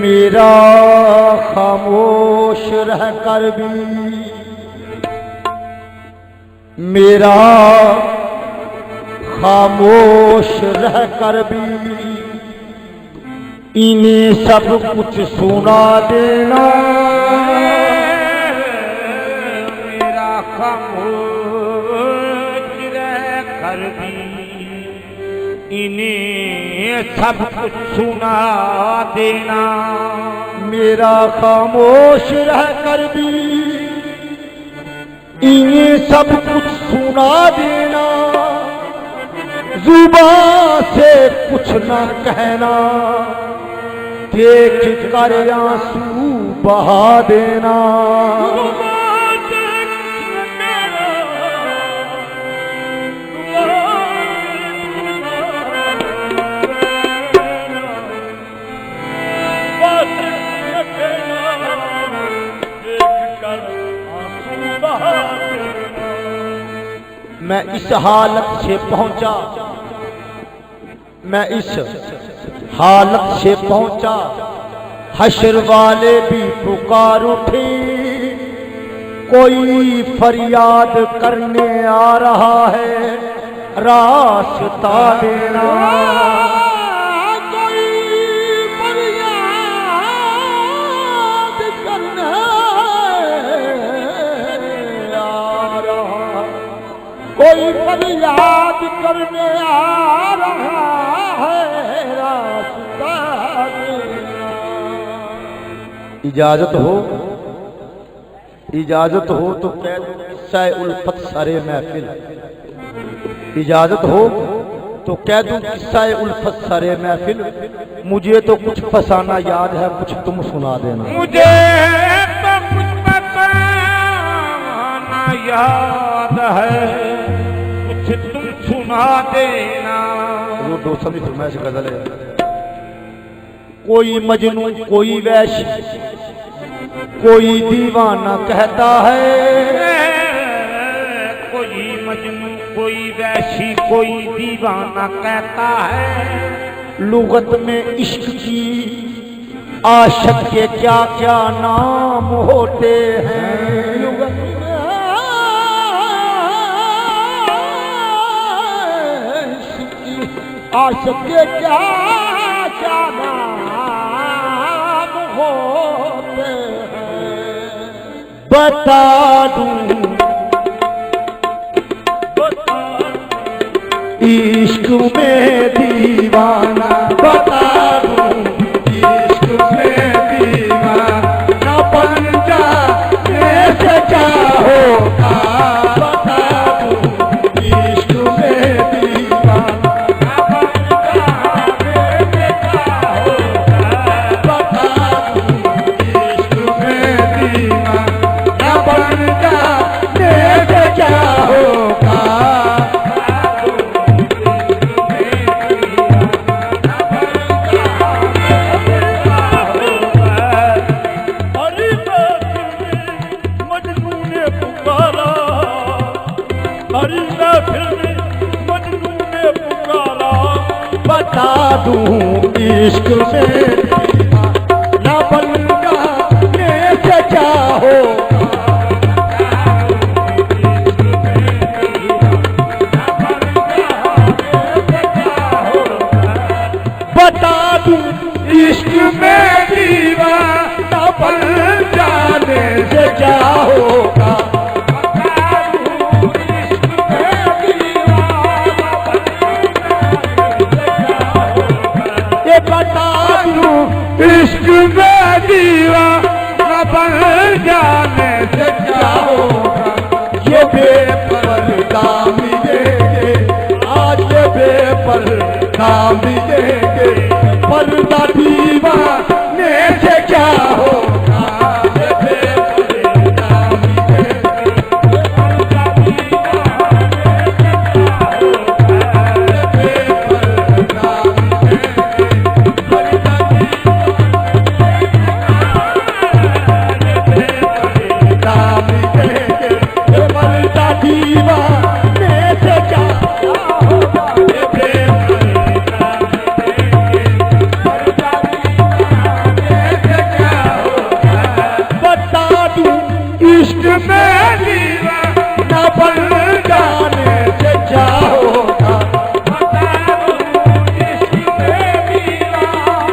मेरा खामोश रह कर भी, मेरा खामोश रह कर भी इन्हें सब कुछ सुना देना। मेरा खामोश रह कर भी इन्हें सब कुछ सुना देना। मेरा खामोश रह कर भी इन्हें सब कुछ सुना देना। जुबान से कुछ न कहना, देख कर आंसू बहा देना। मैं इस हालत से पहुंचा, मैं इस हालत से पहुंचा, हश्र वाले भी पुकार उठे। कोई फरियाद करने आ रहा है, रास्ता देना। कोई फरियाद करने आ रहा है, रास्ता देना। इजाजत हो, इजाजत हो तो कह दो किस्सा उल्फत सरे महफिल। इजाजत हो तो कह दूं किस्सा उल्फत सरे महफिल। मुझे तो कुछ फसाना याद है, कुछ तुम सुना देना। मुझे तो कुछ फसाना याद है, कुछ तुम सुना देना। वो दोस्तों की फरमाइश गजल है। कोई मजनू कोई वैश्य कोई दीवाना कहता है। कोई मजनू कोई वैशी कोई दीवाना कहता है। लुगत में इश्क की आशिक के क्या क्या नाम होते हैं। लुगत में आशिक के क्या क्या नाम होते हैं। बता दूं इश्क में दीवाना, बता दूं इश्क में दीवाना बन जाने से क्या होगा। बता दूं इश्क में दीवाना बन जाने से क्या होगा। बता दूं इश्क में दीवाना बन जाने से क्या होगा। बता दूं इश्क में दीवाना बन जाने से क्या होगा। बता दूं इश्क में दीवाना बन जाने से क्या होगा। बता दूं इश्क में दीवाना बन जाने से क्या होगा। ये बेपर्दा मिलेंगे, आज ये बेपर्दा मिलेंगे, पर्दा दीवाने से क्या होगा। ये बेपर्दा मिलेंगे, पर्दा दीवाने से क्या होगा। बता दूं इश्क में दीवाना बन जाने से क्या होगा।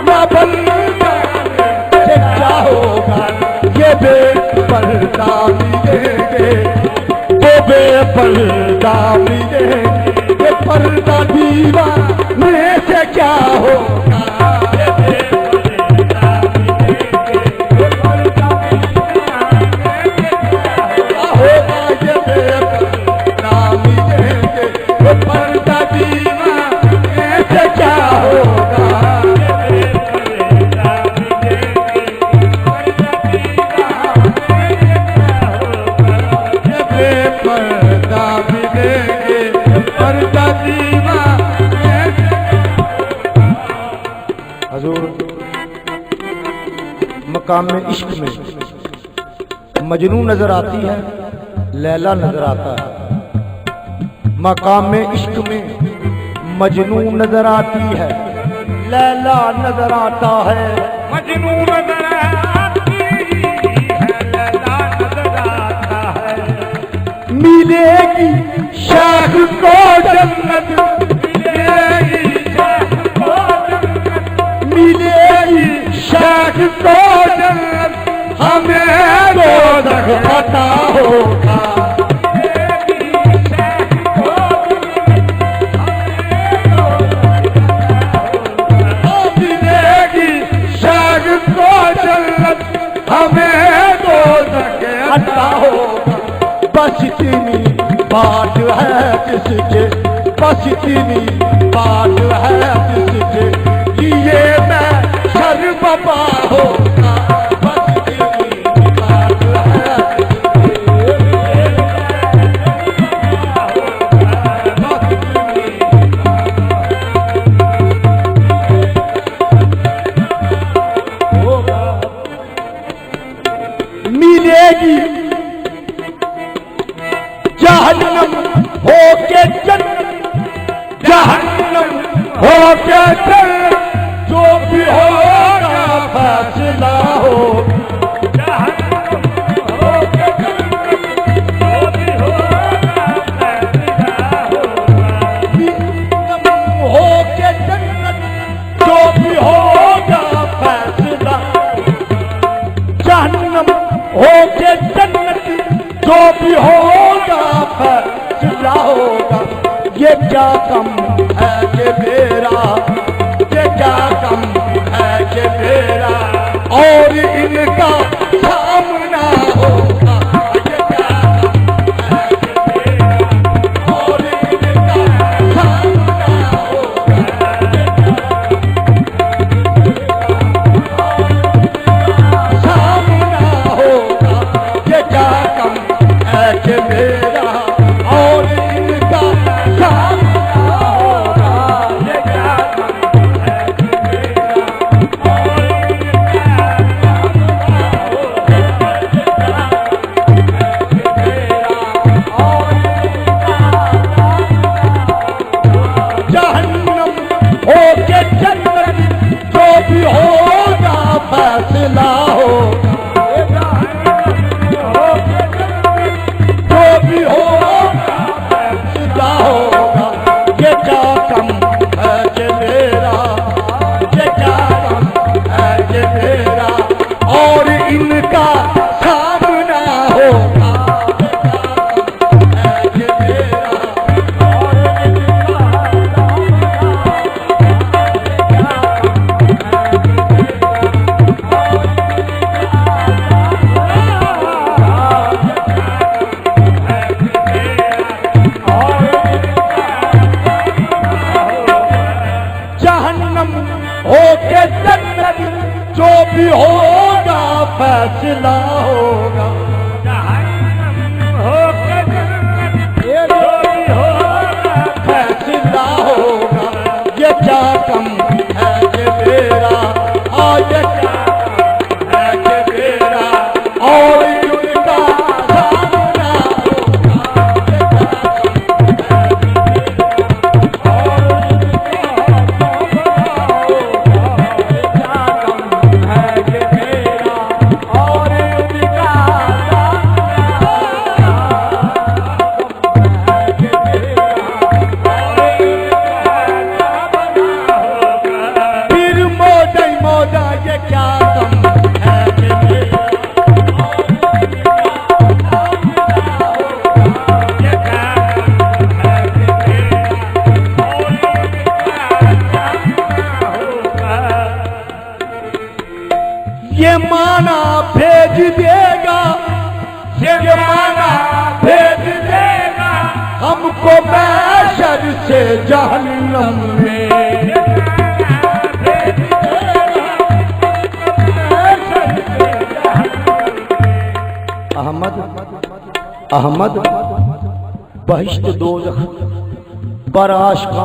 न बन जाने से क्या होगा। ये बेपर्दा मिलेंगे, वो बेपर्दा मिलेंगे, ये पर्दा दीवाने से क्या होगा। हजूर मकाम में इश्क में मजनू नजर आती है, लैला नजर आता है। मकाम में इश्क में मजनू नजर आती है, लैला नजर आता है। मजनू नजर आती है, लैला नजर आता है। मिलेगी शाख को जन्नत, मिलेगी शाख को जन्नत, हमें रोज़ पता होगा। मिलेगी शाख को जन्नत, हमें रोज़ पता होगा। बस इतनी बात है किसके, बस इतनी बात है किसके, ये मैं शर्मपा होगा। बस इतनी बात है होगा। मिलेगी जहन्नम होके जन्नत, जहन्नम होके जन्नत, जो भी होगा फैसला हो। जहन्नम होके जन्नत, जो भी होगा फैसला होगा। जहन्नम होके जन्नत, जो भी होगा फैसला, जहन्नम होके जन्नत, जो भी होगा फैसला होगा। ये क्या कम है कि मेरा, ये क्या कम है कि मेरा और इनका सामना होगा। ये क्या कम है कि मेरा और इनका सामना होगा। सामना होगा। ये क्या कम है कि मेरा और इनका सामना होगा। ये क्या कम है कि मेरा और जहन्नम होके जन्नत, जो भी होगा फैसला होगा। जो भी होगा फैसला होगा। ये क्या कम है कि मेरा, ये क्या कम है कि मेरा और इनका सामना होगा। है कि मेरा और इनका सामना हो के जन्नत जो भी होगा फैसला होगा, हो के जन्नत जो भी होगा फैसला होगा। ये क्या कम है ये मेरा, ये क्या कम है ये मेरा, और उनका सामना होगा। ये क्या कम है ये मेरा, और उनका फिर मोजा मोजा ये क्या कम है ये मेरा, ये माना भेज देगा, ये माना भेज देगा हमको महशर से जहन्नम में। अहमद बहिश्त दोज़ख बराश का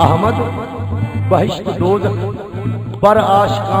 अहमद बहिश्त दोज़ख बराश का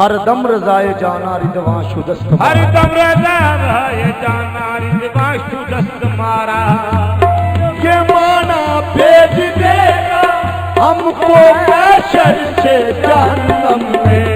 हर दम रज़ाए जाना रिदवां शुदस्त, हर दम रज़ाए जाना रिदवां शुदस्त मारा। ये माना भेज देगा हमको महशर से जहन्नम में।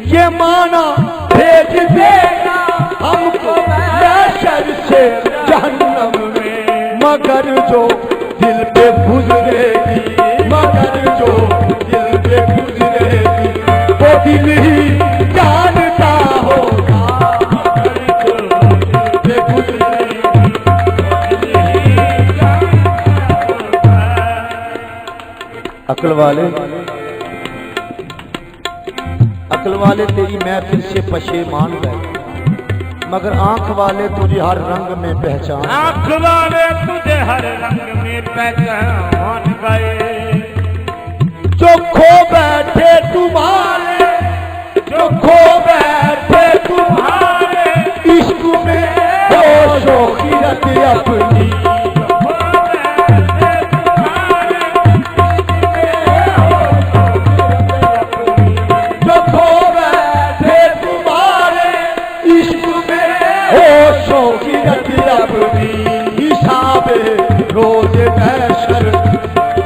ये माना भेज देगा हमको महशर से जहन्नम में। मगर जो दिल पे गुजरेगी, मगर जो दिल पे गुजरेगी वो दिल ही जानता होगा। मगर जो दिल पे गुजरेगी वो दिल ही जानता होगा। अक्ल वाले तेरी महफिल से पशेमान गए, मगर आंख वाले तुझे हर रंग में पहचान। आंख वाले तुझे हर रंग में पहचान गए। जो खो बैठे तुम्हारे, जो खो बैठे तुम्हारे इश्क में होश व खीरत अपनी। हिसाबे रोज महशर,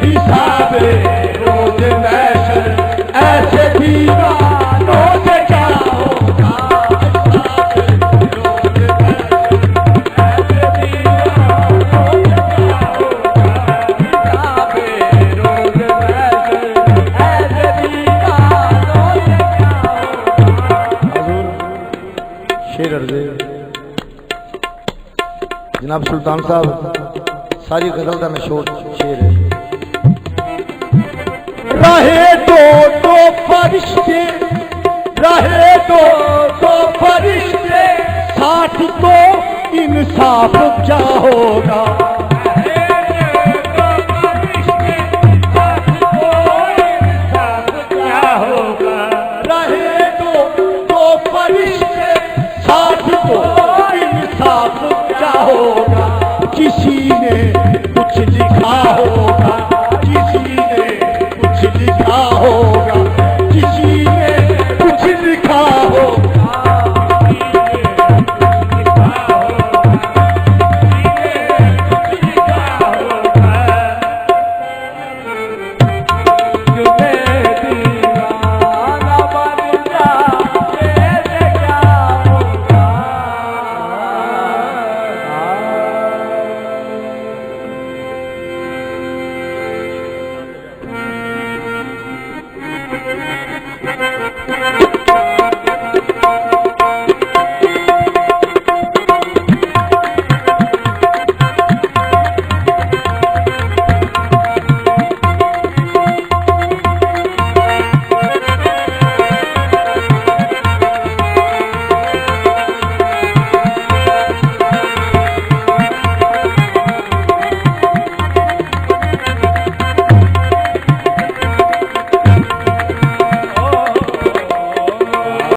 हिसाबे रोज महशर ऐसे दीवानों से क्या होगा। रोज महशर ऐसे दीवानों से क्या होगा। हिसाबे रोज महशर ऐसे दीवानों से क्या होगा। शेर अर्ज़े जनाब सुल्तान साहब, सारी गजल का मशहूर शेर है। रहे दो फरिश्ते, रहे दो फरिश्ते साथ तो इंसाफ क्या होगा।